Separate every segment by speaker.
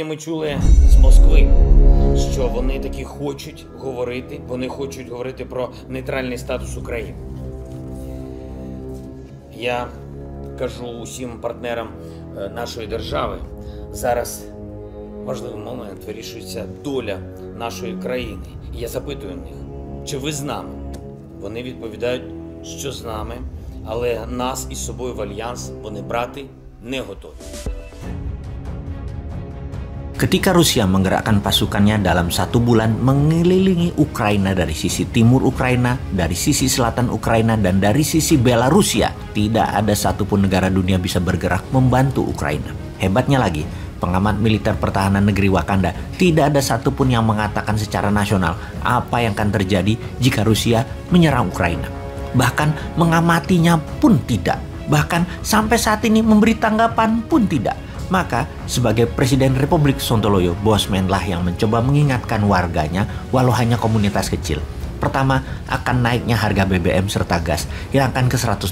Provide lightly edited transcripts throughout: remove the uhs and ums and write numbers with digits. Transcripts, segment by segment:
Speaker 1: Ми чули з Москви, що вони таки хочуть говорити про нейтральний статус України. Я кажу усім партнерам нашої держави, зараз важливий момент, вирішується доля нашої країни. І я запитую в них, чи ви з нами? Вони відповідають, що з нами, але нас із собою в альянс вони брати не готові.
Speaker 2: Ketika Rusia menggerakkan pasukannya dalam 1 bulan mengelilingi Ukraina dari sisi timur Ukraina, dari sisi selatan Ukraina, dan dari sisi Belarusia, tidak ada satupun negara dunia bisa bergerak membantu Ukraina. Hebatnya lagi, pengamat militer pertahanan negeri Wakanda, tidak ada satupun yang mengatakan secara nasional apa yang akan terjadi jika Rusia menyerang Ukraina. Bahkan mengamatinya pun tidak. Bahkan sampai saat ini memberi tanggapan pun tidak. Maka sebagai Presiden Republik Sontoloyo, Bosman lah yang mencoba mengingatkan warganya walau hanya komunitas kecil. Pertama, akan naiknya harga BBM serta gas yang akan ke $100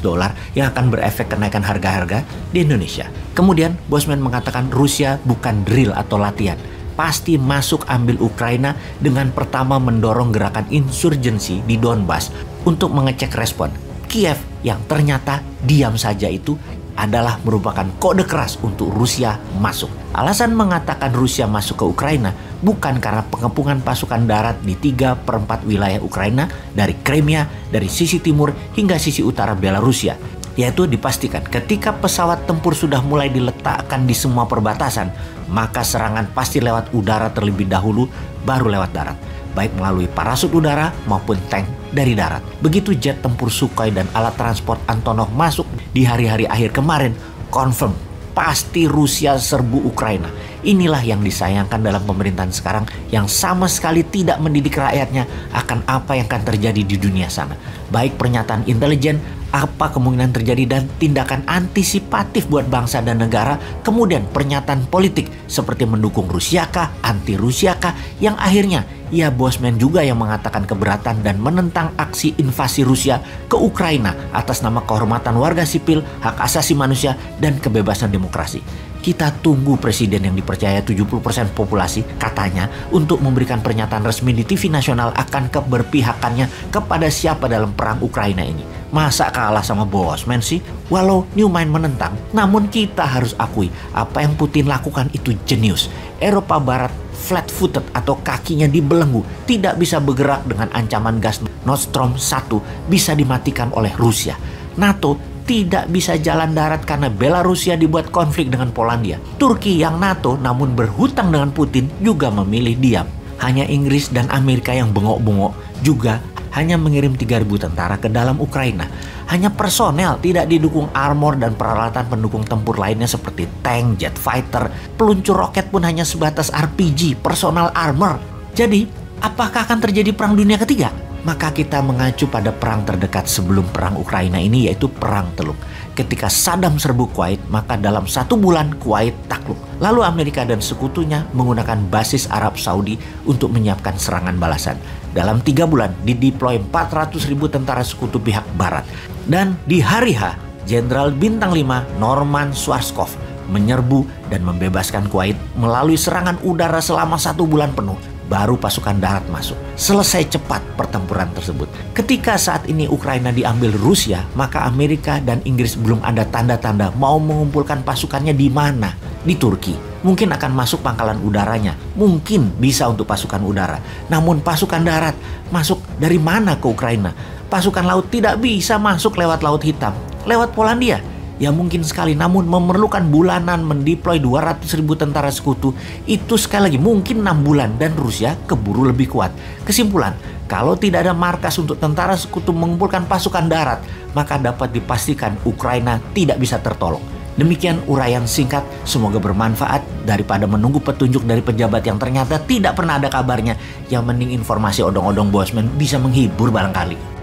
Speaker 2: yang akan berefek kenaikan harga-harga di Indonesia. Kemudian Bosman mengatakan Rusia bukan drill atau latihan. Pasti masuk ambil Ukraina dengan pertama mendorong gerakan insurgensi di Donbas untuk mengecek respon. Kiev yang ternyata diam saja itu adalah merupakan kode keras untuk Rusia masuk. Alasan mengatakan Rusia masuk ke Ukraina bukan karena pengepungan pasukan darat di 3/4 wilayah Ukraina dari Crimea, dari sisi timur hingga sisi utara Belarusia. Yaitu dipastikan ketika pesawat tempur sudah mulai diletakkan di semua perbatasan, maka serangan pasti lewat udara terlebih dahulu, baru lewat darat. Baik melalui parasut udara maupun tank dari darat. Begitu jet tempur Sukhoi dan alat transport Antonov masuk di hari-hari akhir kemarin, confirm pasti Rusia serbu Ukraina. Inilah yang disayangkan dalam pemerintahan sekarang yang sama sekali tidak mendidik rakyatnya akan apa yang akan terjadi di dunia sana. Baik pernyataan intelijen, apa kemungkinan terjadi dan tindakan antisipatif buat bangsa dan negara, kemudian pernyataan politik seperti mendukung Rusia kah, anti Rusia kah, yang akhirnya ya Bosman juga yang mengatakan keberatan dan menentang aksi invasi Rusia ke Ukraina atas nama kehormatan warga sipil, hak asasi manusia, dan kebebasan demokrasi. Kita tunggu presiden yang dipercaya 70% populasi katanya untuk memberikan pernyataan resmi di TV nasional akan keberpihakannya kepada siapa dalam perang Ukraina ini. Masa kalah sama Bosman sih? Walau Newmind menentang, namun kita harus akui apa yang Putin lakukan itu jenius. Eropa Barat flat-footed atau kakinya dibelenggu, tidak bisa bergerak dengan ancaman gas Nord Stream 1 bisa dimatikan oleh Rusia. NATO tidak bisa jalan darat karena Belarusia dibuat konflik dengan Polandia. Turki yang NATO namun berhutang dengan Putin juga memilih diam. Hanya Inggris dan Amerika yang bengok-bengok juga hanya mengirim 3.000 tentara ke dalam Ukraina. Hanya personel, tidak didukung armor dan peralatan pendukung tempur lainnya seperti tank, jet fighter, peluncur roket pun hanya sebatas RPG, personal armor. Jadi, apakah akan terjadi perang dunia ketiga? Maka kita mengacu pada perang terdekat sebelum perang Ukraina ini, yaitu Perang Teluk. Ketika Saddam serbu Kuwait, maka dalam 1 bulan Kuwait takluk. Lalu Amerika dan sekutunya menggunakan basis Arab Saudi untuk menyiapkan serangan balasan. Dalam 3 bulan dideploy 400.000 tentara sekutu pihak barat. Dan di hari H, Jenderal Bintang 5 Norman Schwarzkopf menyerbu dan membebaskan Kuwait melalui serangan udara selama 1 bulan penuh. Baru pasukan darat masuk. Selesai cepat pertempuran tersebut. Ketika saat ini Ukraina diambil Rusia, maka Amerika dan Inggris belum ada tanda-tanda mau mengumpulkan pasukannya di mana. Di Turki. Mungkin akan masuk pangkalan udaranya. Mungkin bisa untuk pasukan udara. Namun pasukan darat masuk dari mana ke Ukraina? Pasukan laut tidak bisa masuk lewat Laut Hitam. Lewat Polandia. Ya mungkin sekali, namun memerlukan bulanan mendeploy 200.000 tentara sekutu. Itu sekali lagi mungkin 6 bulan dan Rusia keburu lebih kuat. Kesimpulan, kalau tidak ada markas untuk tentara sekutu mengumpulkan pasukan darat, maka dapat dipastikan Ukraina tidak bisa tertolong. Demikian uraian singkat, semoga bermanfaat daripada menunggu petunjuk dari pejabat yang ternyata tidak pernah ada kabarnya. Yang mending informasi odong-odong Bosman bisa menghibur barangkali.